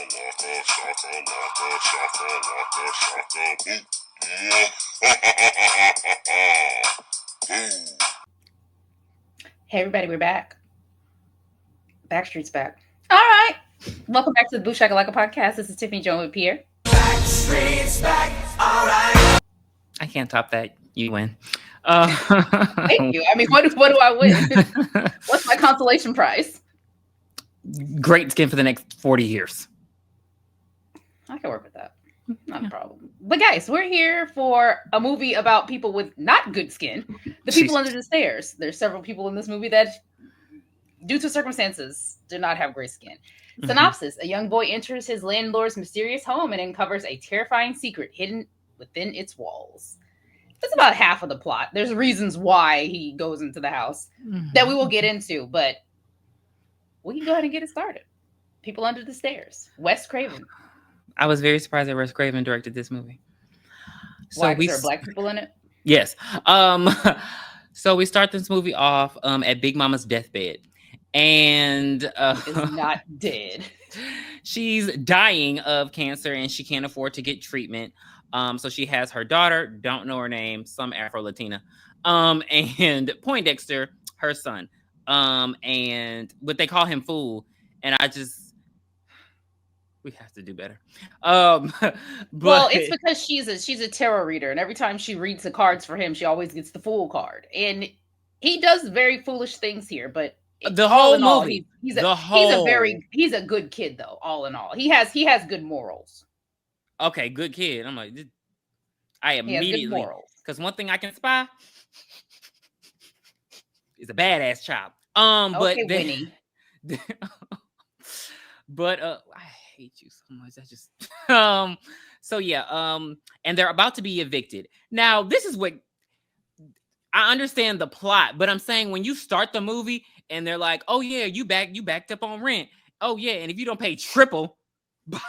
Hey everybody, we're back. Backstreet's back. All right. Welcome back to the Booshakalaka podcast. This is Tiffany Joan with Pierre. Backstreet's back. All right. I can't top that. You win. Thank you. I mean, what do I win? What's my consolation prize? Great skin for the next 40 years. I can work with that. Not a problem. But guys, we're here for a movie about people with not good skin. The people under the stairs. There's several people in this movie that, due to circumstances, do not have great skin. Mm-hmm. Synopsis: a young boy enters his landlord's mysterious home and uncovers a terrifying secret hidden within its walls. That's about half of the plot. There's reasons why he goes into the house that we will get into, but we can go ahead and get it started. People under the stairs. Wes Craven. I was very surprised that Wes Craven directed this movie. So why? There are black people in it? Yes. So we start this movie off at Big Mama's deathbed. And is not dead. She's dying of cancer and she can't afford to get treatment. So she has her daughter, don't know her name, some Afro-Latina, and Poindexter, her son. But they call him Fool. And we have to do better. Well, it's because she's a tarot reader, and every time she reads the cards for him, she always gets the Fool card. And he does very foolish things here, but the whole movie, he's a good kid though. All in all, he has good morals. Okay, good kid. I'm like, I immediately, because one thing I can spy is a badass child. But okay, Winnie. But I hate you so much. I just so yeah, and they're about to be evicted. Now, this is what I understand the plot, but I'm saying when you start the movie and they're like, "Oh yeah, you backed up on rent. Oh yeah, and if you don't pay triple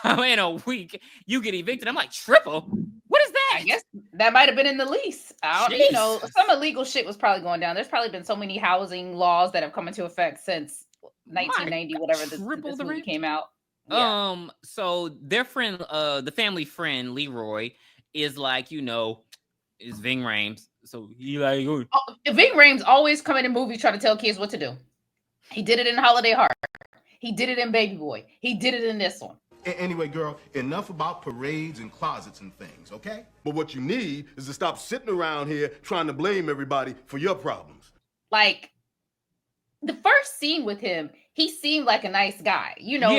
in a week, you get evicted." I'm like, triple? What is that? I guess that might have been in the lease. Some illegal shit was probably going down. There's probably been so many housing laws that have come into effect since 1990, whatever this movie came out. Yeah. So their friend, the family friend Leroy, is like, is Ving Rhames. So he like, Ving Rhames always come in movies trying to tell kids what to do. He did it in Holiday Heart. He did it in Baby Boy. He did it in this one. Anyway, girl, enough about parades and closets and things, okay? But what you need is to stop sitting around here trying to blame everybody for your problems. Like, the first scene with him, he seemed like a nice guy. Yeah, he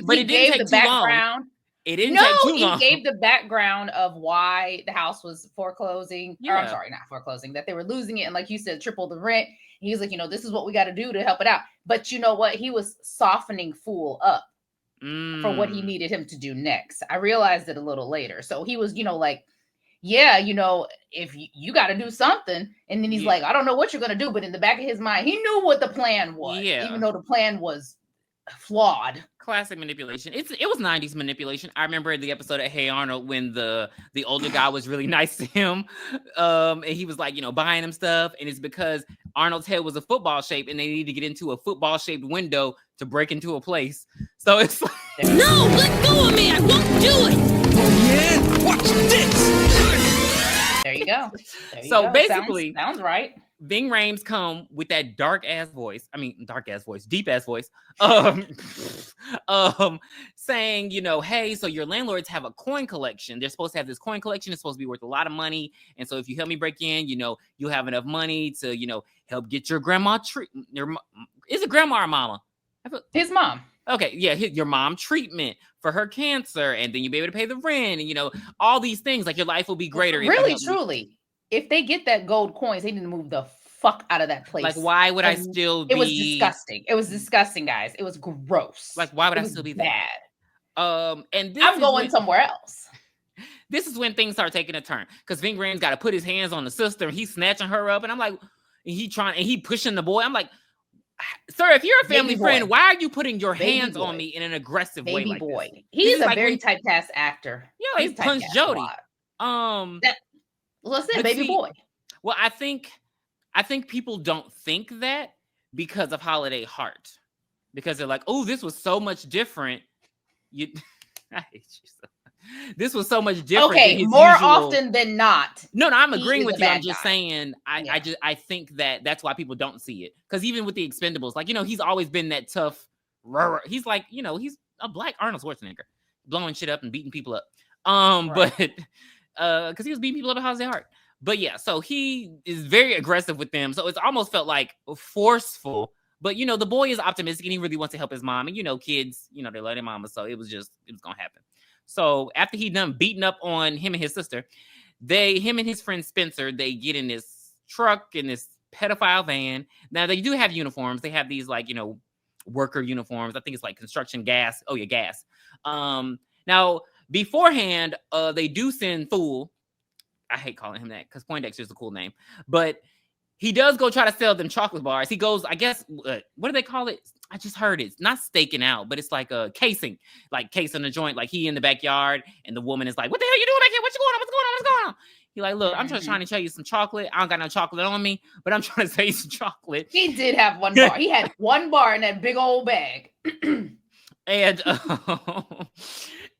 was but it didn't take too long. It didn't take too long. He gave the background of why the house was foreclosing. Yeah. Or I'm sorry, not foreclosing, that they were losing it. And like you said, triple the rent. He's like, this is what we got to do to help it out. But you know what? He was softening Fool up for what he needed him to do next. I realized it a little later. So he was, if you got to do something. And then he's like, I don't know what you're going to do. But in the back of his mind, he knew what the plan was. Yeah. Even though the plan was flawed. Classic manipulation. It was 90s manipulation. I remember the episode of Hey Arnold when the older guy was really nice to him. And he was like, buying him stuff. And it's because Arnold's head was a football shape and they needed to get into a football shaped window to break into a place. So it's like, no, let go of me. I won't do it. Oh yeah, watch this. There you go. So basically, sounds right. Ving Rhames come with that deep ass voice, saying, hey, so your landlords have a coin collection. They're supposed to have this coin collection. It's supposed to be worth a lot of money. And so if you help me break in, you'll have enough money to, help get your grandma treatment. Is it grandma or mama? His mom. Okay, yeah, your mom treatment for her cancer. And then you'll be able to pay the rent and, all these things. Like your life will be greater. Really, truly. If they get that gold coins, they need to move the fuck out of that place. Like, why would I still be? It was disgusting. It was disgusting, guys. It was gross. Like, why would I still be bad? And I'm going somewhere else. This is when things start taking a turn because Ving Rhames got to put his hands on the sister and he's snatching her up, and I'm like, he pushing the boy. I'm like, sir, if you're a family friend, why are you putting your hands on me in an aggressive way like this? He's a very typecast actor. Yeah, he's punched Jody. Listen, baby boy. Well, I think people don't think that because of Holiday Heart. Because they're like, oh, this was so much different, I hate you so. This was so much different. Okay, than his more usual... often than not. No, I'm he agreeing is with a you. I'm bad just guy. saying, I think that's why people don't see it. Because even with the Expendables, like, he's always been that tough. He's like, he's a black Arnold Schwarzenegger, blowing shit up and beating people up. Right. But because he was beating people up at House of Heart. But yeah, so he is very aggressive with them. So it's almost felt like forceful. But the boy is optimistic and he really wants to help his mom. And kids, they love their mama. So it was gonna happen. So after he done beating up on him and his sister, him and his friend Spencer, they get in this truck in this pedophile van. Now they do have uniforms. They have these like, worker uniforms. I think it's like construction gas. Oh yeah, gas. Now beforehand, they do send Fool. I hate calling him that because Poindexter is a cool name, but he does go try to sell them chocolate bars. He goes, I guess, what do they call it? I just heard it's not staking out, but it's like a casing, like casing the joint. Like he in the backyard, and the woman is like, "What the hell you doing back here? What's going on? What's going on? What's going on?" He like, "Look, I'm just trying to tell you some chocolate. I don't got no chocolate on me, but I'm trying to sell you some chocolate." He did have one bar. He had one bar in that big old bag. And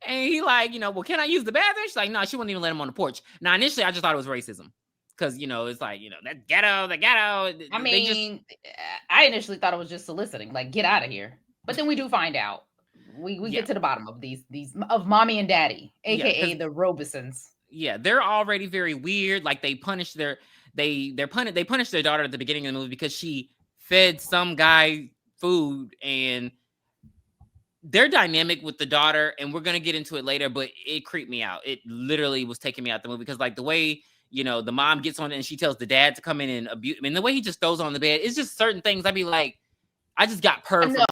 he like, well, can I use the bathroom? She's like, no, she wouldn't even let him on the porch. Now, initially, I just thought it was racism. Because, it's like, that ghetto, the ghetto. I mean, I initially thought it was just soliciting, like, get out of here. But then we do find out. We get to the bottom of these of mommy and daddy, aka the Robisons. Yeah, they're already very weird. Like they punish their punish their daughter at the beginning of the movie because she fed some guy food, and their dynamic with the daughter, and we're gonna get into it later, but it creeped me out. It literally was taking me out the movie because like the way the mom gets on it and she tells the dad to come in and abuse. I mean, the way he just throws on the bed, it's just certain things. I'd be like, I just got perved from him.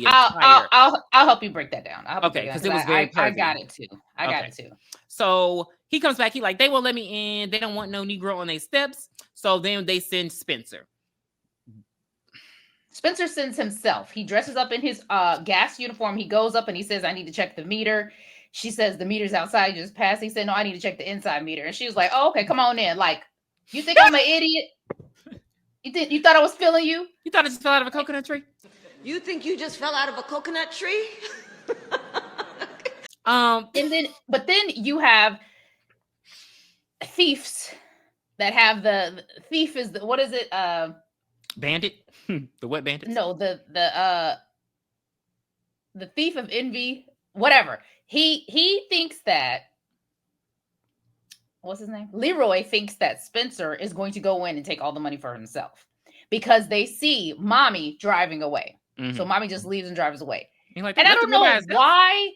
I'll help you break that down. Okay, because it was very pervy. I got it too. I got it too. So he comes back. He like, they won't let me in. They don't want no Negro on their steps. So then they send Spencer. Spencer sends himself. He dresses up in his gas uniform. He goes up and he says, "I need to check the meter." She says, "The meter's outside. You just pass." He said, "No, I need to check the inside meter." And she was like, "Oh, okay, come on in." Like, you think I'm an idiot? You thought I was feeling you? You thought I just fell out of a coconut tree? You think you just fell out of a coconut tree? But then you have thieves that have the thief is what is it? Bandit? The wet bandit? No, the thief of envy, whatever. He thinks that, what's his name? Leroy thinks that Spencer is going to go in and take all the money for himself because they see mommy driving away. Mm-hmm. So mommy just leaves and drives away. Like, and I don't know why.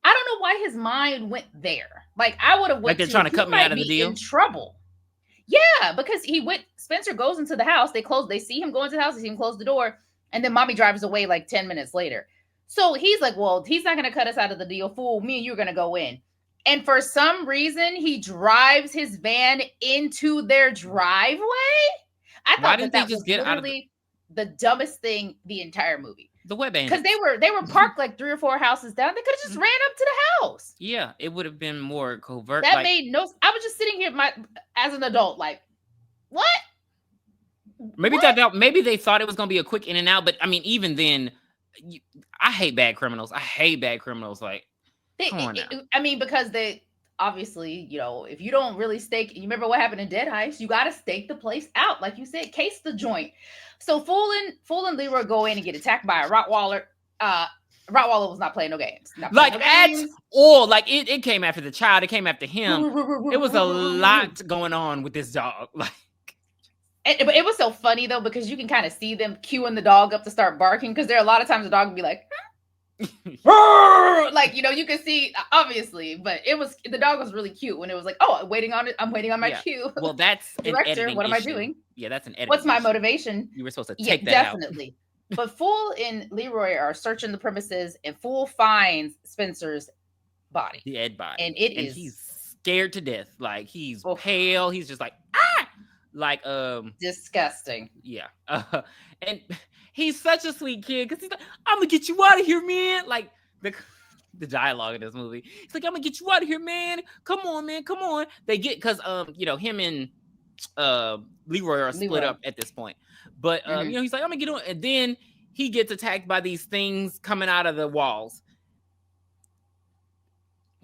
I don't know why his mind went there. Like I would have went. Like they're trying to cut me out of the deal. In trouble. Yeah, because he went. Spencer goes into the house. They see him go into the house. They see him close the door, and then mommy drives away like 10 minutes later. So he's like, "Well, he's not going to cut us out of the deal, fool. Me and you're going to go in." And for some reason, he drives his van into their driveway. I thought that was literally the dumbest thing the entire movie. The wet bandit. Because they were parked like 3 or 4 houses down. They could have just ran up to the house. Yeah, it would have been more covert. That made no. I was just sitting here, as an adult, like, what? Maybe they thought it was going to be a quick in and out. But I mean, even then, I hate bad criminals. Like, come on now. I mean, because they obviously, if you don't really stake, you remember what happened in Dead Heist? You got to stake the place out, like you said, case the joint. So Fool and Leroy go in and get attacked by a Rottweiler. Rottweiler was not playing no games. Or like it came after the child. It came after him. It was a lot going on with this dog. Like, but it was so funny though because you can kind of see them cueing the dog up to start barking because there are a lot of times the dog would be like, like you can see obviously, but the dog was really cute when it was like, "Oh, I'm waiting on my cue." Well, that's director. What am I doing? Yeah, that's an editing. What's my motivation? You were supposed to take that out. Definitely. But Fool and Leroy are searching the premises, and Fool finds Spencer's body, the dead body, and he's scared to death. Like he's pale. He's just like ah, like disgusting. Yeah, and he's such a sweet kid because he's like, "I'm gonna get you out of here, man." Like the dialogue in this movie, he's like, "I'm gonna get you out of here, man. Come on, man. Come on." They get because him and Leroy are split up at this point, but he's like, "I'm gonna get on," and then he gets attacked by these things coming out of the walls.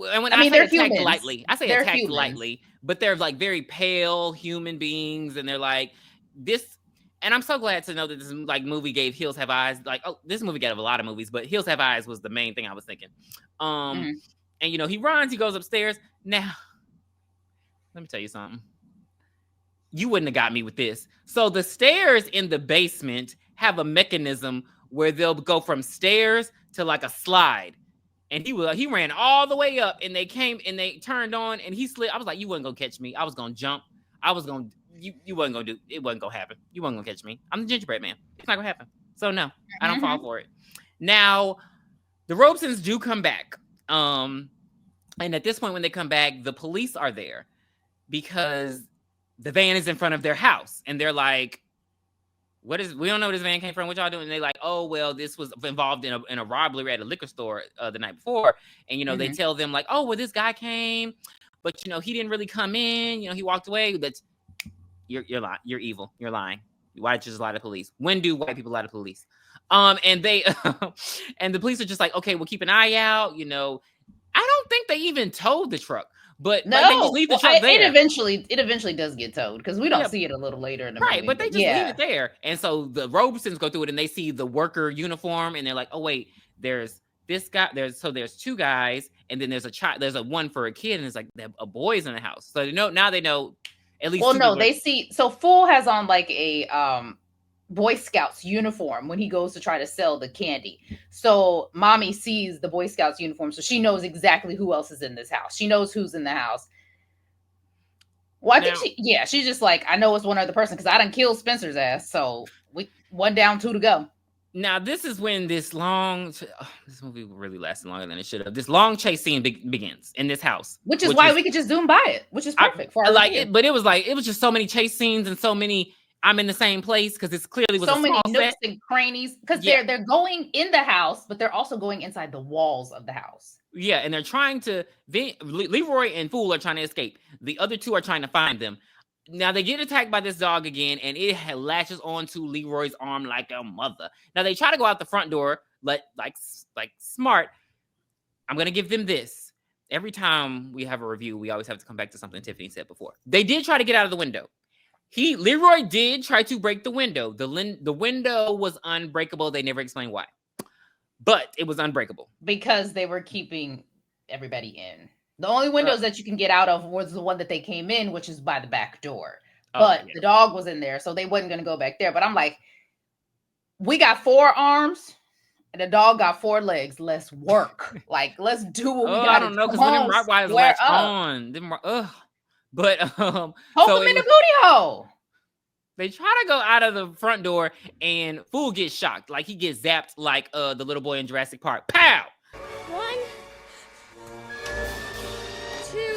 And when I mean, say they're attacked humans. lightly, I say They're attacked humans. lightly, but they're like very pale human beings, and they're like this. And I'm so glad to know that this like movie gave Hills Have Eyes. Like, oh, this movie gave a lot of movies, but Hills Have Eyes was the main thing I was thinking. And you know, he runs, he goes upstairs. Now, let me tell you something. You wouldn't have got me with this. So the stairs in the basement have a mechanism where they'll go from stairs to like a slide. And he ran all the way up, and they came and they turned on, and he slid. I was like, you wasn't gonna catch me. I was gonna jump. I was gonna you wasn't gonna do it. Wasn't gonna happen. You wasn't gonna catch me. I'm the gingerbread man. It's not gonna happen. So no, I don't fall for it. Now, the Robesons do come back. And at this point, when they come back, the police are there because the van is in front of their house, and they're like, we don't know where this van came from. What y'all doing? And they're like, oh, well, this was involved in a robbery at a liquor store the night before. And, you know, they tell them like, oh, well, this guy came, but, you know, he didn't really come in. You know, he walked away. That's you're lying. You're evil. You're lying. Why did you just lie to police? When do white people lie to police? And they and the police are just like, okay, we'll keep an eye out. You know, I don't think they even towed the truck. But no, like, they just leave the truck there. It eventually does get towed because we don't see it a little later in the movie. Right, but they just leave it there. And so the Robesons go through it, and they see the worker uniform, and they're like, oh wait, there's this guy. There's two guys, and then there's a child. There's a one for a kid, and it's like a boy's in the house. So they know now. They know at least. Well, no, they see. So Fool has on like a Boy Scouts uniform when he goes to try to sell the candy. So mommy sees the Boy Scouts uniform, so she knows exactly who else is in this house. She knows who's in the house. Well, I think she's just like, I know it's one other person because I done killed Spencer's ass. So we 1 down, 2 to go. Now this is when this movie really lasted longer than it should have. This long chase scene begins in this house, which is why we could just zoom by it, which is perfect for our But it was just so many chase scenes and so many. I'm in the same place because it's clearly was so many nooks and crannies because they're going in the house, but they're also going inside the walls of the house. Yeah, and they're trying to. Leroy and Fool are trying to escape. The other two are trying to find them. Now they get attacked by this dog again, and it latches onto Leroy's arm like a mother. Now they try to go out the front door, like smart. I'm gonna give them this. Every time we have a review, we always have to come back to something Tiffany said before. They did try to get out of the window. Leroy did try to break the window. The window was unbreakable. They never explained why, but it was unbreakable because they were keeping everybody in. The only windows that you can get out of was the one that they came in, which is by the back door. But the dog was in there, so they wasn't going to go back there. But I'm like, we got 4 arms, and the dog got 4 legs. Let's work. Like, let's do what we got. I don't know, because when them Rottweilers latch on, But poke them in the booty hole. They try to go out of the front door, and Fool gets shocked. Like he gets zapped, like the little boy in Jurassic Park. Pow! 1, 2.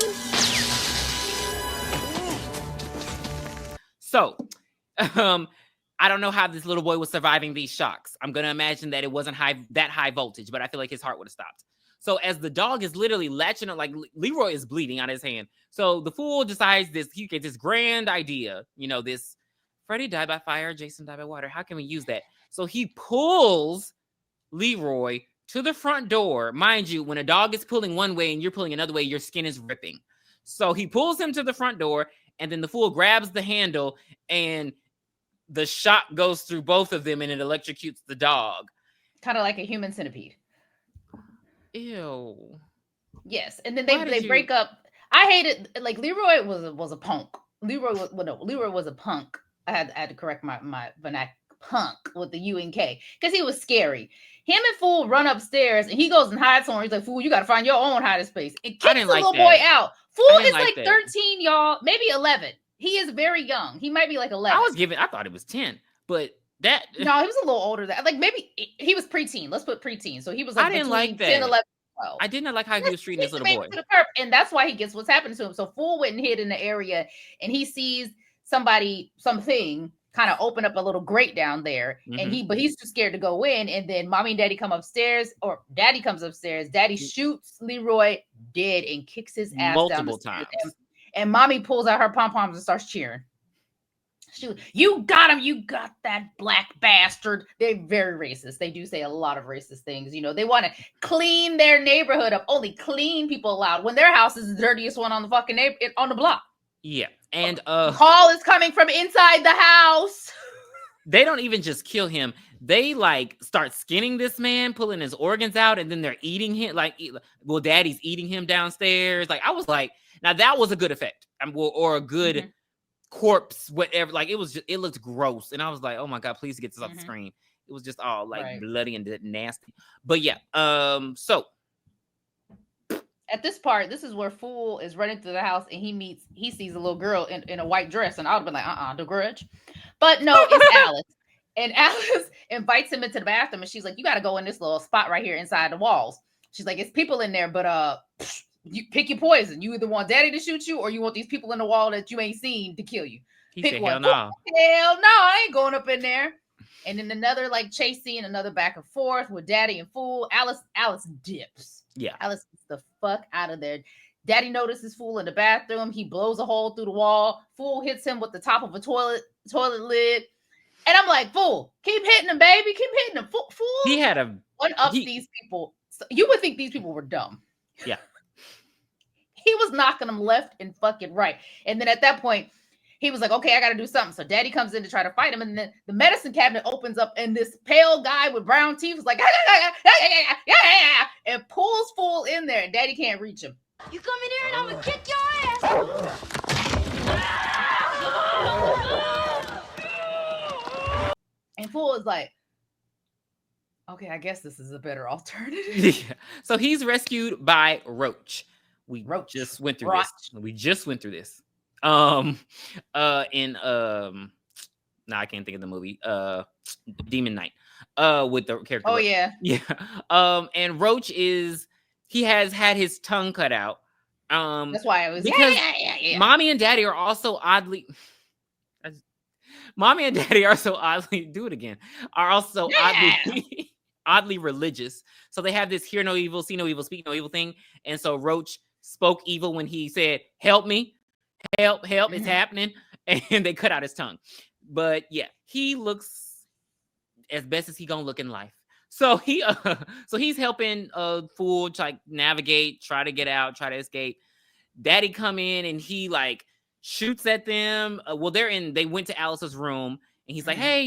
So, I don't know how this little boy was surviving these shocks. I'm gonna imagine that it wasn't that high voltage, but I feel like his heart would have stopped. So as the dog is literally latching on, like Leroy is bleeding out of his hand. So the Fool decides he gets this grand idea, you know, this Freddy died by fire, Jason died by water. How can we use that? So he pulls Leroy to the front door. Mind you, when a dog is pulling one way and you're pulling another way, your skin is ripping. So he pulls him to the front door, and then the Fool grabs the handle, and the shock goes through both of them, and it electrocutes the dog. Kind of like a human centipede. Ew. Yes, and then they break up. I hated, like, Leroy was a punk. Leroy was a punk. I had to correct my vernacular, punk with the U and K, because he was scary. Him and Fool run upstairs, and he goes and hides somewhere. He's like, Fool, you got to find your own hiding space. And kicks the little boy out. Fool is like 13, y'all, maybe 11. He is very young. He might be like 11. I thought it was 10, but that. No, he was a little older than that. Like, maybe he was preteen. Let's put preteen. So he was like, I didn't like that. 10, 11, 12. I did not like how he was treating this little boy. To the curb, and that's why he gets what's happening to him. So Fool went and hid in the area, and he sees something kind of open up a little grate down there, and he's too scared to go in. And then mommy and daddy come upstairs, or daddy comes upstairs. Daddy shoots Leroy dead and kicks his ass multiple times. And mommy pulls out her pom poms and starts cheering. You got him. You got that black bastard. They're very racist. They do say a lot of racist things. They want to clean their neighborhood up. Only clean people allowed when their house is the dirtiest one on the fucking on the block. Yeah. And call is coming from inside the house. They don't even just kill him. They like start skinning this man, pulling his organs out, and then they're eating him. Daddy's eating him downstairs. Like I was like, now that was a good effect, or a good corpse, whatever. Like it looked gross, and I was like, oh my god, please get this off the screen. It was just all like bloody and nasty. But yeah, so at this part, this is where Fool is running through the house and he sees a little girl in a white dress, and I would have been like, the grudge. But no, it's Alice. And Alice invites him into the bathroom, and she's like, you got to go in this little spot right here inside the walls. She's like, it's people in there, but you pick your poison. You either want daddy to shoot you, or you want these people in the wall that you ain't seen to kill you. Pick one. Hell no, I ain't going up in there. And then another like chase scene, another back and forth with daddy and Fool. Alice dips. Yeah. Alice gets the fuck out of there. Daddy notices Fool in the bathroom. He blows a hole through the wall. Fool hits him with the top of a toilet lid. And I'm like, Fool, keep hitting him, baby. Keep hitting him. Fool. He had these people. So you would think these people were dumb. Yeah. He was knocking them left and fucking right. And then at that point, he was like, okay, I got to do something. So daddy comes in to try to fight him. And then the medicine cabinet opens up, and this pale guy with brown teeth is like, and pulls Fool in there. And daddy can't reach him. You come in here and I'm gonna kick your ass. And Fool is like, okay, I guess this is a better alternative. Yeah. So he's rescued by Roach. We just went through this. I can't think of the movie. Demon Knight. With the character. Oh yeah. Yeah. And Roach he has had his tongue cut out. That's why I was because Mommy and Daddy are also oddly do it again. Are also oddly religious. So they have this hear no evil, see no evil, speak no evil thing. And so Roach spoke evil when he said, help me, help, it's happening. And they cut out his tongue. But yeah, he looks as best as he gonna look in life. So he's helping Fool like navigate, try to get out, try to escape. Daddy come in and he like shoots at them. They went to Alice's room, and he's like, hey,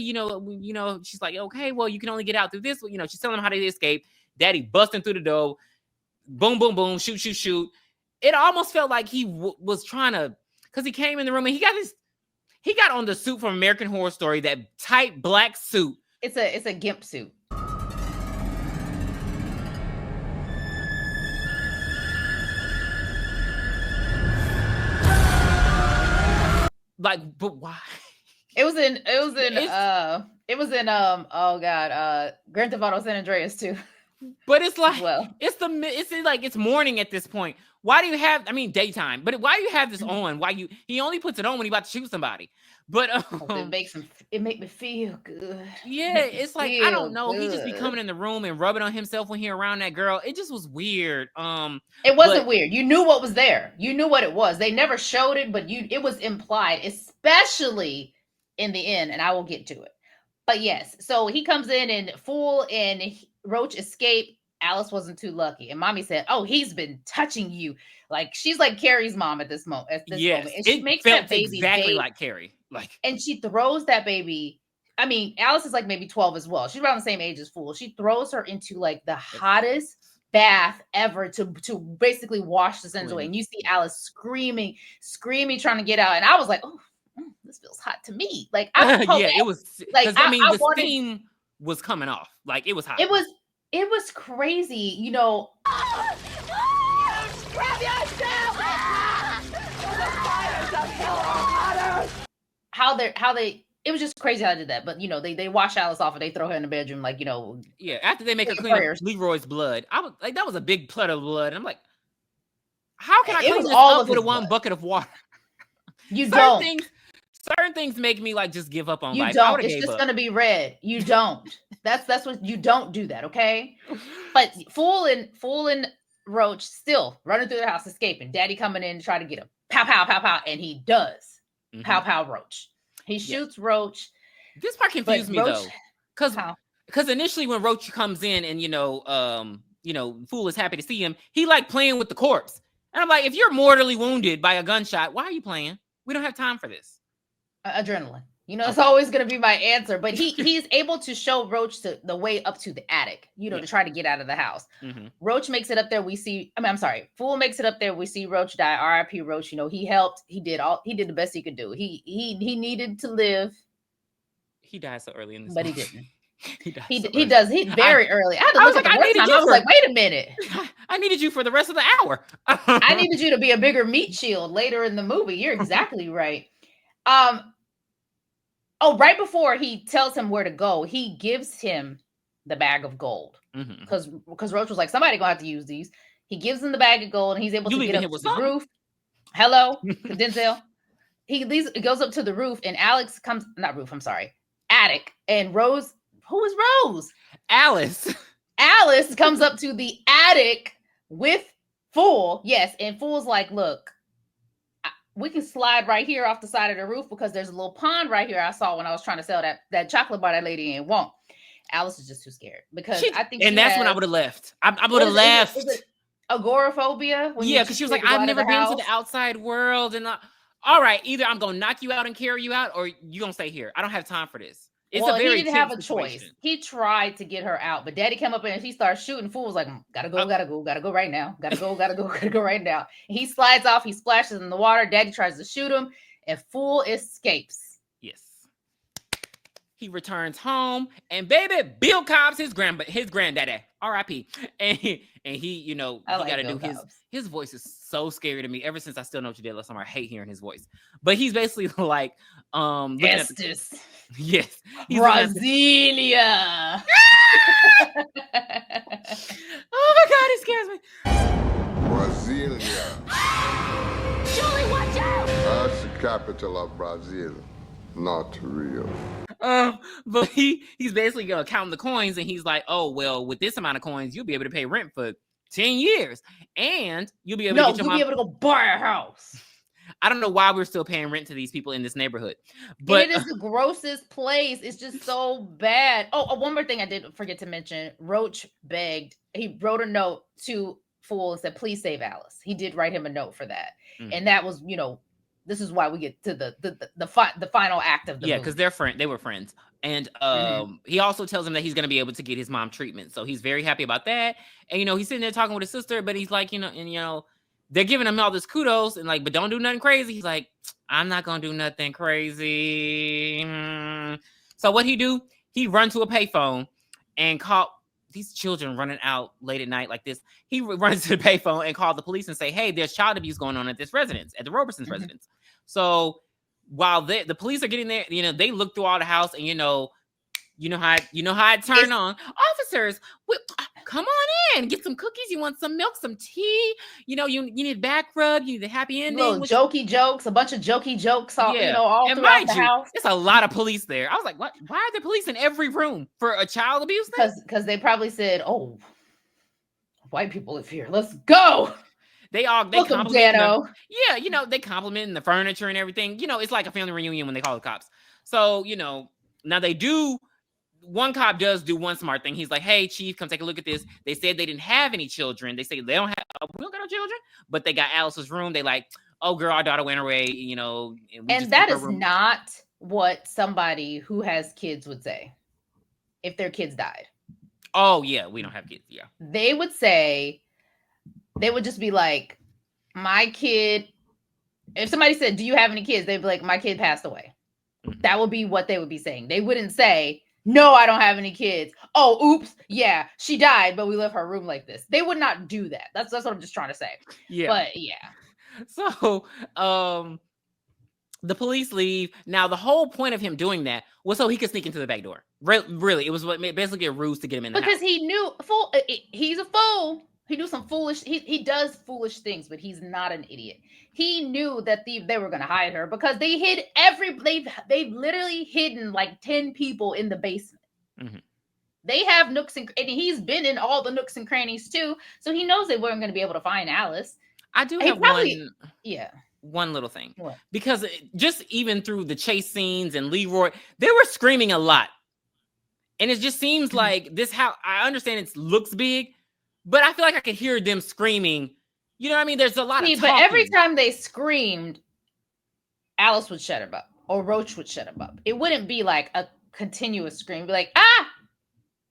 she's like, okay, well, you can only get out through this. She's telling him how to escape. Daddy busting through the door. Boom, boom, boom, shoot, shoot, shoot. It almost felt like he was trying to, because he came in the room and he got on the suit from American Horror Story, that tight black suit. It's a gimp suit. Like, but why? It was in Grand Theft Auto San Andreas too. But it's like, it's morning at this point. Why do you have, daytime, but why do you have this on? He only puts it on when he's about to shoot somebody. But it make me feel good. Yeah, it's like, I don't know. Good. He just be coming in the room and rubbing on himself when he around that girl. It just was weird. It wasn't weird. You knew what was there. You knew what it was. They never showed it, but it was implied, especially in the end, and I will get to it. But yes, so he comes in and Fool and Roach escape. Alice wasn't too lucky, and Mommy said, "Oh, he's been touching you." Like she's like Carrie's mom at this moment. And she makes that baby exactly like Carrie. And she throws that baby. Alice is like maybe 12 as well. She's around the same age as Fool. She throws her into like the hottest bath ever to basically wash the sins away. And you see Alice screaming, trying to get out. And I was like, oh, this feels hot to me. Like, it was like, the steam was coming off. Like, it was hot. It was crazy, Grab yourself! The fires of hell are hotter! How they it was just crazy how they did that. But they wash Alice off and they throw her in the bedroom, like, after they make her clean up Leroy's blood. I was like, that was a big flood of blood. And I'm like, how can I clean this up with one bucket of water? Certain things make me like just give up on life. Don't. It's just gonna be red. You don't. That's what you don't do that, okay? But Fool and Roach still running through the house, escaping. Daddy coming in to try to get him. Pow, pow, pow, pow, and he does. Pow, pow, Roach. He shoots Roach. This part confused me though, How? because initially when Roach comes in and Fool is happy to see him, he like playing with the corpse, and I'm like, if you're mortally wounded by a gunshot, why are you playing? We don't have time for this. Adrenaline. It's always going to be my answer. But he's able to show Roach the way up to the attic, to try to get out of the house. Mm-hmm. Roach makes it up there. Fool makes it up there. We see Roach die. R.I.P. Roach. He helped. He did the best he could do. He needed to live. He died so early in this, but movie. He didn't. He does. He very early. I had to look at the first time. I was like, wait a minute. I needed you for the rest of the hour. I needed you to be a bigger meat shield later in the movie. You're exactly right. Right before he tells him where to go, he gives him the bag of gold. Because Roach was like, somebody gonna have to use these. He gives him the bag of gold, and he's able to get up to the roof. Hello, Denzel. He goes up to the roof, and Alex comes. Not roof. I'm sorry. Attic. And Rose. Who is Rose? Alice. Alice comes up to the attic with Fool. Yes, and Fool's like, look. We can slide right here off the side of the roof because there's a little pond right here I saw when I was trying to sell that chocolate bar that lady ain't want. Alice is just too scared because I think when I would have left. I would have left. Is it agoraphobia? Because she was like, I've never been to the outside world. And all right, either I'm going to knock you out and carry you out or you're going to stay here. I don't have time for this. He didn't have a choice. He tried to get her out, but Daddy came up and he started shooting. Fool was like, gotta go right now. Gotta go right now. And he slides off. He splashes in the water. Daddy tries to shoot him, and Fool escapes. Yes. He returns home, and baby, Bill Cobb's his granddaddy. R.I.P. And he he got to do his voice is so scary to me. Ever since I Still Know What You Did Last Summer, I hate hearing his voice. But he's basically like, Estes. Yes. Brasilia. Oh my God, it scares me. Brasilia. Julie, watch out! That's the capital of Brazil. Not real. But he's basically counting the coins, and he's like, oh, well, with this amount of coins, you'll be able to pay rent for 10 years. And you'll be able to be able to go buy a house. I don't know why we're still paying rent to these people in this neighborhood. But it is the grossest place. It's just so bad. One more thing I did forget to mention. Roach begged. He wrote a note to Fool and said, please save Alice. He did write him a note for that. And that was, this is why we get to the final act of the movie. Because they were friends. And he also tells him that he's going to be able to get his mom treatment. So he's very happy about that. And, he's sitting there talking with his sister, but he's like, they're giving him all this kudos and like, but don't do nothing crazy. He's like, I'm not going to do nothing crazy. So what he do? He run to a payphone and call these children running out late at night like this. He runs to the payphone and called the police and say, hey, there's child abuse going on at this residence, at the Roberson's residence. So while the police are getting there, they look through all the house and, you know how it turned on. Officers, come on in, get some cookies. You want some milk, some tea? You need back rub. You need the happy ending. Little jokey jokes, a bunch of jokey jokes. All and throughout the house. It's a lot of police there. I was like, what? Why are there police in every room for a child abuse thing? Because they probably said, oh, white people live here. Let's go. They compliment them. Yeah, they compliment the furniture and everything. It's like a family reunion when they call the cops. So, now they do. One cop does do one smart thing. He's like, hey, chief, come take a look at this. They said they didn't have any children. They say we don't got no children, but they got Alice's room. They like, oh, girl, our daughter went away, And that is not what somebody who has kids would say if their kids died. Oh, yeah, we don't have kids. Yeah. They would just be like, my kid. If somebody said, do you have any kids? They'd be like, my kid passed away. Mm-hmm. That would be what they would be saying. They wouldn't say, no, I don't have any kids. Oh, oops. Yeah, she died, but we left her room like this. They would not do that. That's what I'm just trying to say. Yeah. But yeah. So, the police leave. Now, the whole point of him doing that was so he could sneak into the back door. Really, it was basically a ruse to get him in the house. Because he knew, he's a fool. He do some foolish, he does foolish things, but he's not an idiot. He knew that they were going to hide her because they hid they've literally hidden like 10 people in the basement. Mm-hmm. They have nooks and he's been in all the nooks and crannies too. So he knows they weren't going to be able to find Alice. I do have one. Yeah. one little thing. What? Because just even through the chase scenes and Leroy, they were screaming a lot. And it just seems like this house, I understand it looks big, but I feel like I could hear them screaming. You know what I mean? There's a lot of talking. But every time they screamed, Alice would shut him up, or Roach would shut him up. It wouldn't be like a continuous scream. It'd be like, ah!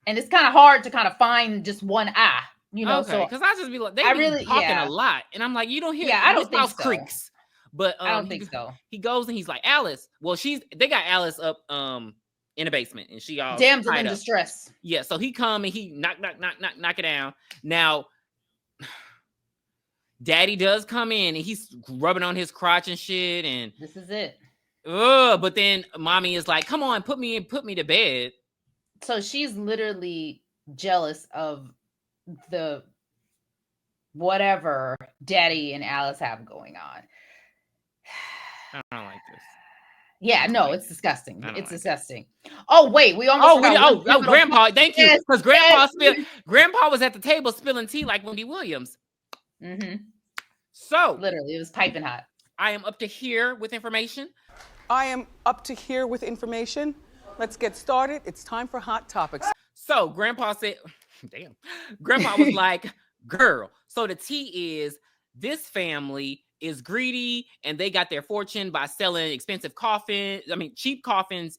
And it's kind of hard to kind of find just one ah. You know, okay, so because I just be like, they be talking a lot, and I'm like, you don't hear. Yeah, I don't think house so. Creaks, but I don't think so. He goes and he's like, Alice. Well, they got Alice up in the basement, and she all damsel in distress. Yeah, so he come and he knock it down. Now, Daddy does come in and he's rubbing on his crotch and shit, and this is it. But then Mommy is like, "Come on, put me to bed." So she's literally jealous of the whatever Daddy and Alice have going on. I don't like this. Yeah, no, it's disgusting. It's disgusting. Oh wait, we almost Grandpa, thank you, because Grandpa was at the table spilling tea like Wendy Williams. Mm-hmm. So literally, it was piping hot. I am up to here with information. Let's get started. It's time for Hot Topics. So Grandpa said, damn. Grandpa was like, girl. So the tea is this family is greedy and they got their fortune by selling expensive coffins. I mean, cheap coffins.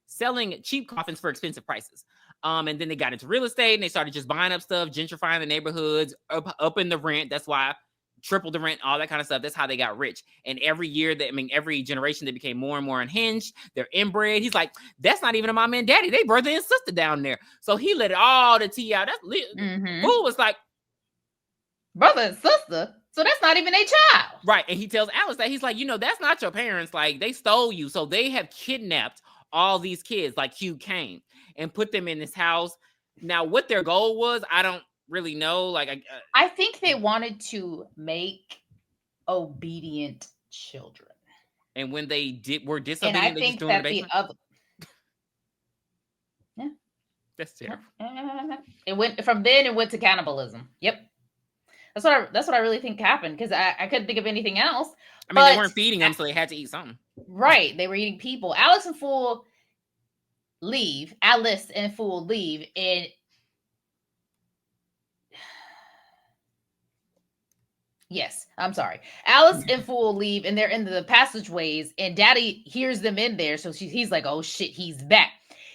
Selling cheap coffins for expensive prices. And then they got into real estate and they started just buying up stuff, gentrifying the neighborhoods, up in the rent. That's why triple the rent, all that kind of stuff. That's how they got rich. And every year every generation, they became more and more unhinged. They're inbred. He's like, that's not even a mom and daddy. They brother and sister down there. So he let all the tea out. That's Fool was like, brother and sister. So that's not even a child. Right. And he tells Alice that he's like, that's not your parents. Like they stole you. So they have kidnapped all these kids like Hugh came and put them in this house. Now, what their goal was, I don't really know. Like, I think they wanted to make obedient children. And when they were disobedient, and I think that the other, yeah, that's terrible. It went to cannibalism. Yep, that's what I really think happened because I couldn't think of anything else. I mean, they weren't feeding them, so they had to eat something. Right, they were eating people. Alice and Fool leave, and yes, I'm sorry. Alice and Fool leave, and they're in the passageways, and Daddy hears them in there, so he's like, "Oh shit, he's back."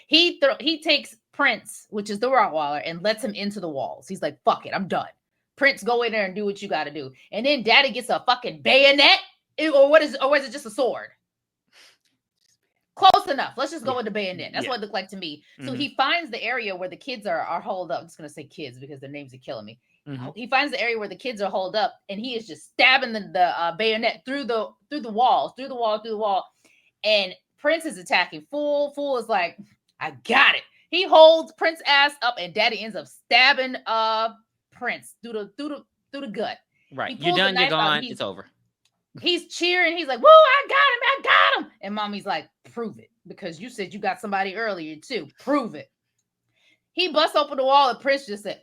He takes Prince, which is the Rottweiler, and lets him into the walls. He's like, "Fuck it, I'm done. Prince, go in there and do what you got to do." And then Daddy gets a fucking bayonet, or is it just a sword? Close enough. Let's just go with the bayonet. That's what it looked like to me. So he finds the area where the kids are holed up. I'm just gonna say kids because their names are killing me. He finds the area where the kids are holed up, and he is just stabbing the bayonet through the wall. And Prince is attacking Fool. Fool is like, I got it. He holds Prince ass up, and Daddy ends up stabbing Prince through the gut. Right, you're done. You're gone. It's over. He's cheering. He's like, "Woo! I got him!" And Mommy's like, "Prove it, because you said you got somebody earlier too. Prove it." He busts open the wall, and Prince just said,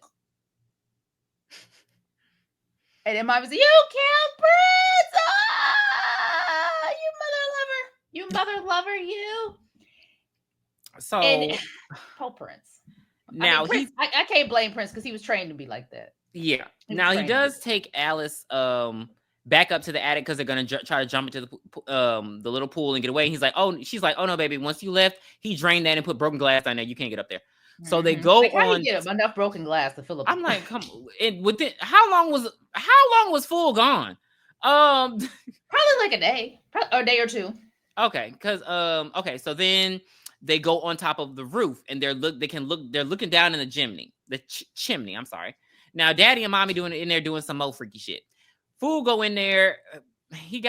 and then Mommy said, "You killed Prince! Ah, you mother lover, you." So, poor Prince. Now Prince, I can't blame Prince because he was trained to be like that. Yeah. Now he does take Alice back up to the attic because they're gonna try to jump into the little pool and get away. And he's like, "Oh," she's like, "Oh no, baby. Once you left, he drained that and put broken glass down there. You can't get up there." So they go like, how on. do you get him enough broken glass to fill up? I'm like, come. And within how long was Fool gone? Probably like a day, or a day or two. Okay, because so then they go on top of the roof and they're looking down in the chimney. I'm sorry. Now, Daddy and Mommy doing some more freaky shit. Fool go in there. He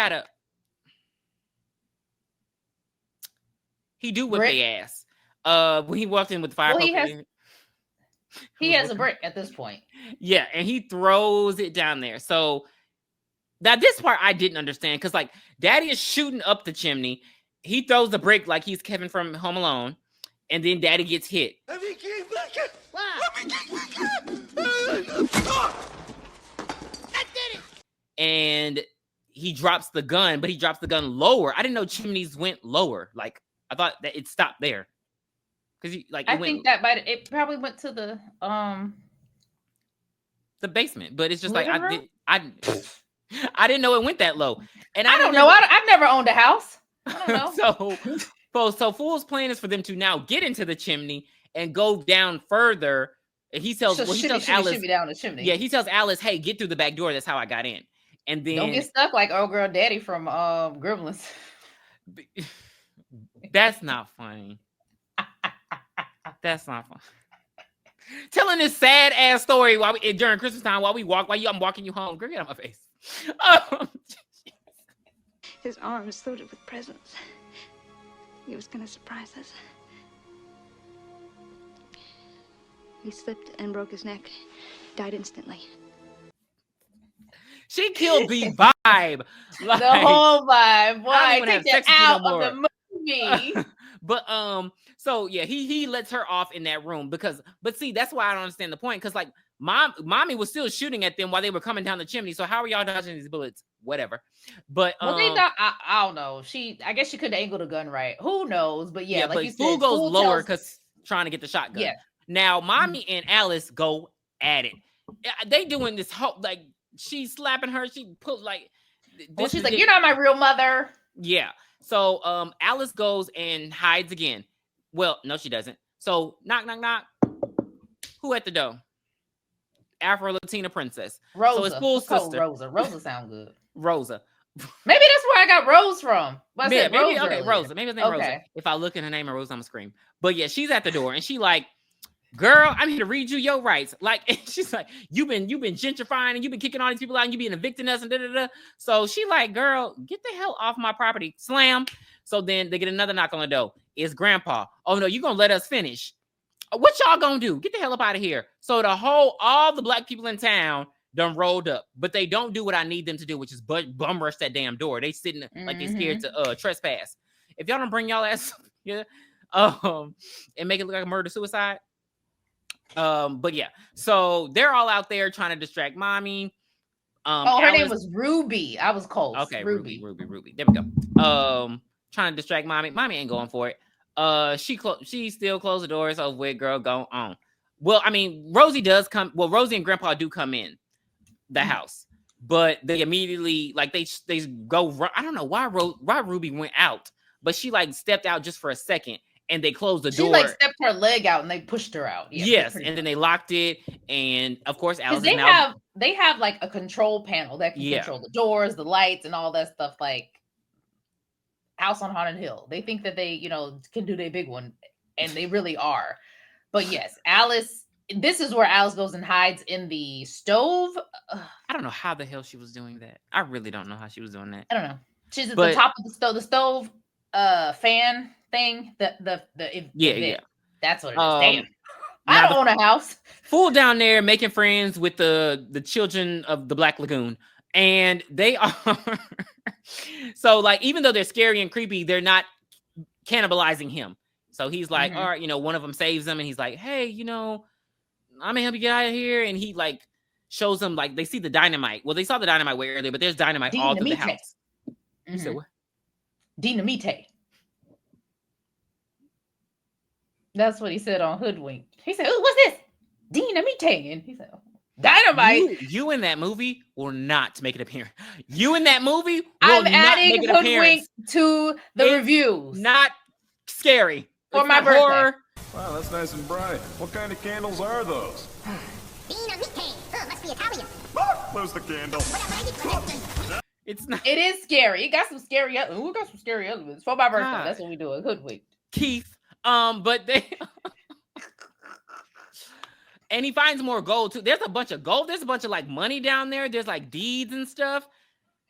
do what they ask. When he walked in with the fire, he has a brick at this point. Yeah, and he throws it down there. So now this part I didn't understand because like Daddy is shooting up the chimney. He throws the brick like he's Kevin from Home Alone, and then Daddy gets hit. And he drops the gun, but he drops the gun lower. I didn't know chimneys went lower. Like I thought that it stopped there. Because think that it probably went to the basement, but it's just like living I didn't know it went that low. And I don't know. I've never owned a house. I don't know. so Fool's plan is for them to now get into the chimney and go down further. And he tells Alice, down the chimney. Yeah, he tells Alice, "Hey, get through the back door. That's how I got in." And then don't get stuck like old girl daddy from Gremlins. That's not funny. That's not fun. Telling this sad ass story during Christmas time while I'm walking you home. Girl, get out of my face. His arms loaded with presents. He was gonna surprise us. He slipped and broke his neck. Died instantly. She killed the vibe. Like, the whole vibe. Why take that out of the movie? But so yeah, he lets her off in that room but see, that's why I don't understand the point. Because like mommy was still shooting at them while they were coming down the chimney. So how are y'all dodging these bullets? Whatever. But they thought, I don't know. I guess she could have angled a gun right. Who knows? But yeah, like but you said, Fool goes lower because trying to get the shotgun. Yeah. Now mommy and Alice go at it. They doing this whole like she's slapping her. She put like this. She's like, "You're not my real mother." Yeah. So Alice goes and hides again. Well, no, she doesn't. So knock, knock, knock. Who at the door? Afro-Latina princess. Rosa. So it's Fool's sister. Rosa. Rosa sound good. Rosa. Maybe that's where I got Rose from. Maybe Rosa. Maybe his name Rosa. If I look in her name and Rosa, I'm gonna scream. But yeah, she's at the door and she like, "Girl, I'm here to read you your rights." Like, and she's like, you've been gentrifying and you've been kicking all these people out and you been evicting us and da da da. So she like, "Girl, get the hell off my property." Slam. So then they get another knock on the door. It's Grandpa. "Oh no, you gonna let us finish? What y'all gonna do? Get the hell up out of here." So all the black people in town done rolled up, but they don't do what I need them to do, which is bum rush that damn door. They sitting like they scared to trespass. If y'all don't bring y'all ass here, and make it look like a murder suicide. But yeah, so they're all out there trying to distract mommy. Her name was Ruby. I was close. Okay, Ruby. There we go. Trying to distract mommy. Mommy ain't going for it. She still closed the doors. So with girl, go on. Well, I mean, Rosie does come. Well, Rosie and Grandpa do come in the house, but they immediately like they go. I don't know why Ruby went out, but she like stepped out just for a second. And they closed the door. She like stepped her leg out and they pushed her out. Yeah, yes, and then they locked it. And of course, Alice they have like a control panel that can control the doors, the lights, and all that stuff. Like House on Haunted Hill. They think that they can do their big one, and they really are. But yes, Alice. This is where Alice goes and hides in the stove. I don't know how the hell she was doing that. I really don't know how she was doing that. I don't know. She's at the top of the stove fan thing. Yeah. That's what it is. Damn. I don't own a house. Fool down there making friends with the children of the Black Lagoon. And they are so like even though they're scary and creepy, they're not cannibalizing him. So he's like, all right, one of them saves them and he's like, "Hey, I'm gonna help you get out of here." And he like shows them like they see the dynamite. Well, they saw the dynamite way earlier, but there's dynamite all through the house. You said what? Dynamite. That's what he said on Hoodwink. He said, "Oh, what's this? Dynamite." And he said, "Dynamite." You in that movie will not make it appearance. You in that movie will I'm not adding make it Hoodwink appearance. to the reviews. Not scary. For my birthday. Horror. Wow, that's nice and bright. What kind of candles are those? Dynamite. Must be Italian. Where's the candle? It's not. It is scary. It got some scary. We got some scary elements for my birthday. That's what we do. Hoodwink. Keith. But they and he finds more gold too. There's a bunch of gold. There's a bunch of like money down there. There's like deeds and stuff.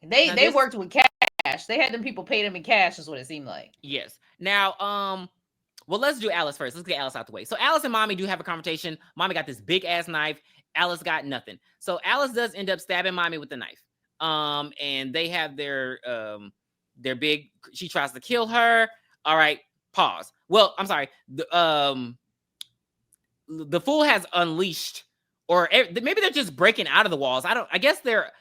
They worked with cash. They had them people pay them in cash, is what it seemed like. Yes. Now, well, let's do Alice first. Let's get Alice out the way. So Alice and Mommy do have a confrontation. Mommy got this big ass knife. Alice got nothing. So Alice does end up stabbing Mommy with the knife. And they have their big. She tries to kill her. All right. Pause. Well, I'm sorry. The fool has unleashed, or maybe they're just breaking out of the walls. I guess they're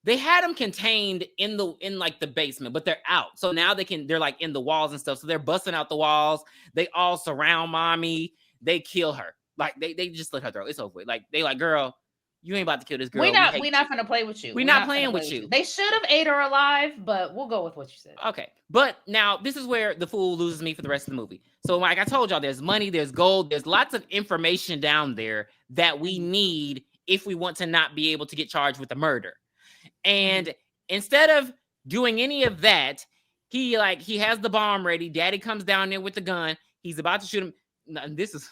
they had them contained in like the basement, but they're out. So now they're like in the walls and stuff. So they're busting out the walls. They all surround mommy. They kill her. Like they just slit her throat. It's over with. Like they like, girl, you ain't about to kill this girl. We're not gonna play with you. We're not playing with you. They should have ate her alive, but we'll go with what you said. Okay. But now this is where the fool loses me for the rest of the movie. So like I told y'all, there's money, there's gold, there's lots of information down there that we need if we want to not be able to get charged with a murder. And instead of doing any of that, he has the bomb ready. Daddy comes down there with the gun. He's about to shoot him. And this is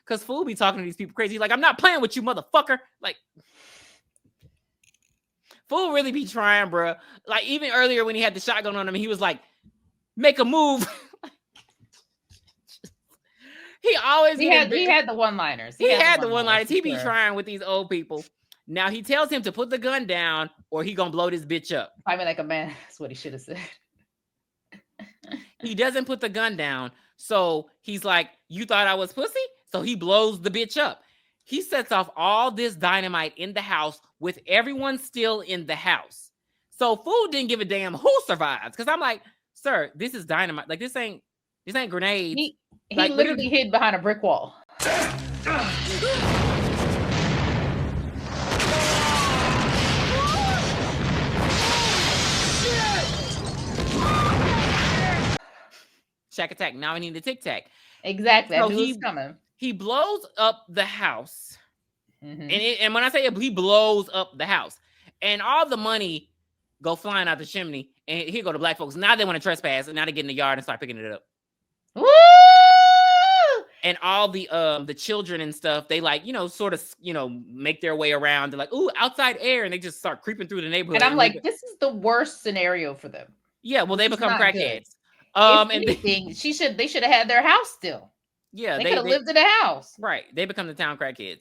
because fool be talking to these people crazy. He's like, I'm not playing with you, motherfucker. Like, fool really be trying, bro. Like, even earlier when he had the shotgun on him, he was like, make a move. He had the one-liners. He had the one-liners. He be trying with these old people. Now he tells him to put the gun down or he gonna blow this bitch up. I mean, like a man. That's what he should have said. He doesn't put the gun down. So he's like, you thought I was pussy? So he blows the bitch up. He sets off all this dynamite in the house with everyone still in the house. So fool didn't give a damn who survives. Because I'm like, sir, this is dynamite. Like this ain't grenades. He like, literally hid behind a brick wall. Shack attack. Now I need the tic tac. Exactly. So I knew it was coming. He blows up the house. And when I say he blows up the house, and all the money go flying out the chimney, and here go the black folks. Now they want to trespass, and now they get in the yard and start picking it up. Woo! And all the children and stuff, they like, sort of, make their way around. They're like, ooh, outside air, and they just start creeping through the neighborhood. And I'm like, this is the worst scenario for them. Yeah, well, they become crackheads. If anything, they should have had their house still. Yeah, they could have lived in a house. Right. They become the town crackheads.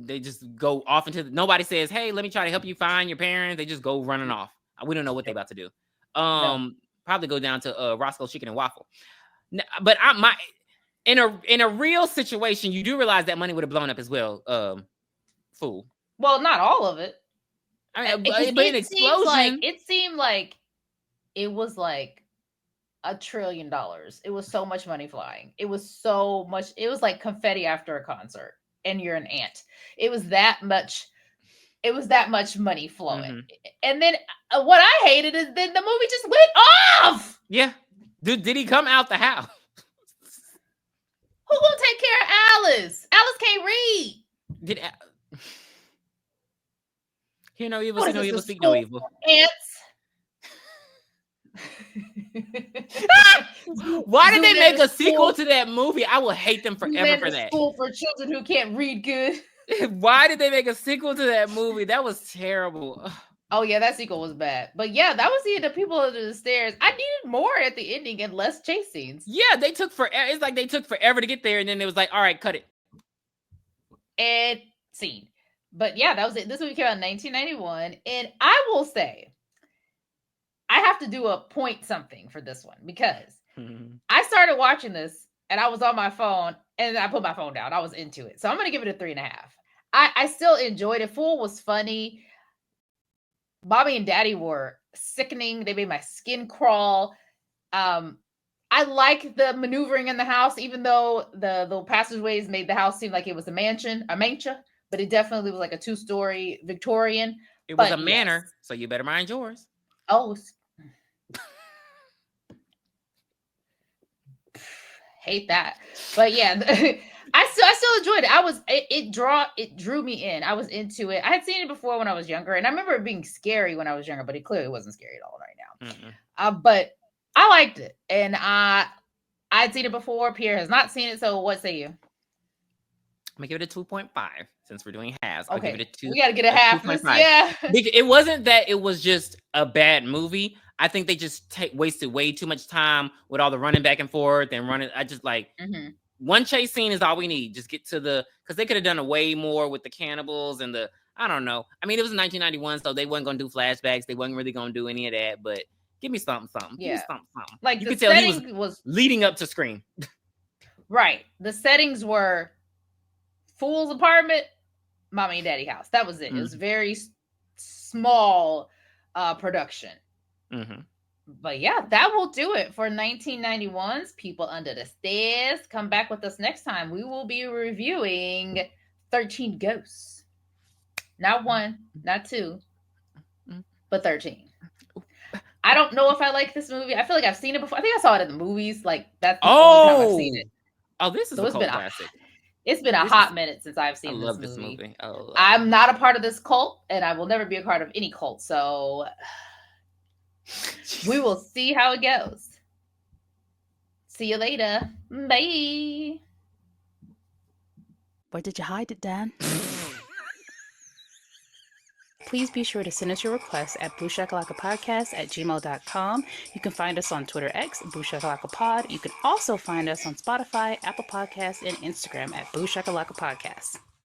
They just go off nobody says, hey, let me try to help you find your parents. They just go running off. We don't know what they're about to do. Probably go down to Roscoe's Chicken and Waffle. But in a real situation, you do realize that money would have blown up as well. Fool. Well, not all of it. I mean, but an explosion. It seemed like it was like $1 trillion. It was so much money flying. It was so much. It was like confetti after a concert, and you're an ant. It was that much. It was that much money flowing. And then what I hated is then the movie just went off. Yeah. Did he come out the house? Who gonna take care of Alice? Alice can't read. Hear no evil, see no evil, speak no evil. Ants. Why did they make a sequel to that movie? I will hate them forever for that. School for children who can't read good. Why did they make a sequel to that movie? That was terrible. Oh yeah, that sequel was bad. But yeah, that was the people under the stairs. I needed more at the ending and less chase scenes. Yeah, they took forever. It's like they took forever to get there, and then it was like, all right, cut it. And scene. But yeah, that was it. This movie came out in 1991, and I will say, I have to do a point something for this one because I started watching this and I was on my phone and I put my phone down. I was into it. So I'm going to give it a 3.5. I still enjoyed it. Fool was funny. Mommy and Daddy were sickening. They made my skin crawl. I like the maneuvering in the house, even though the passageways made the house seem like it was a mansion, but it definitely was like a 2-story Victorian. It was a manor, so you better mind yours. Oh, hate that. But yeah, I still enjoyed it. It drew me in. I was into it. I had seen it before when I was younger, and I remember it being scary when I was younger, but it clearly wasn't scary at all right now. But I liked it, and I'd seen it before. Pierre has not seen it, so what say you? I'm gonna give it a 2.5 since we're doing halves. Okay. I'll give it a 2. We gotta get a half. Yeah. It wasn't that it was just a bad movie. I think they just wasted way too much time with all the running back and forth and running. I just like one chase scene is all we need. Just get to because they could have done way more with the cannibals and I don't know. I mean, it was 1991, so they wasn't gonna do flashbacks. They wasn't really gonna do any of that. But give me something. Yeah. Give me something. Like you the could tell setting he was leading up to Scream. Right. The settings were Fool's apartment, Mommy and Daddy house. That was it. It was very small production. Mm-hmm. But yeah, that will do it for 1991's People Under the Stairs. Come back with us next time. We will be reviewing 13 Ghosts. Not 1, not 2, but 13. I don't know if I like this movie. I feel like I've seen it before. I think I saw it in the movies. Like, that's the only time I've seen it. Oh, this is So a cult classic. It's been a hot minute since I've seen this this movie. movie. I'm not a part of this cult, and I will never be a part of any cult. So we will see how it goes. See you later. Bye. Where did you hide it, Dan? Please be sure to send us your requests at booshakalakapodcast@gmail.com. You can find us on Twitter X, Booshakalakapod. You can also find us on Spotify, Apple Podcasts, and Instagram at Booshakalakapodcast.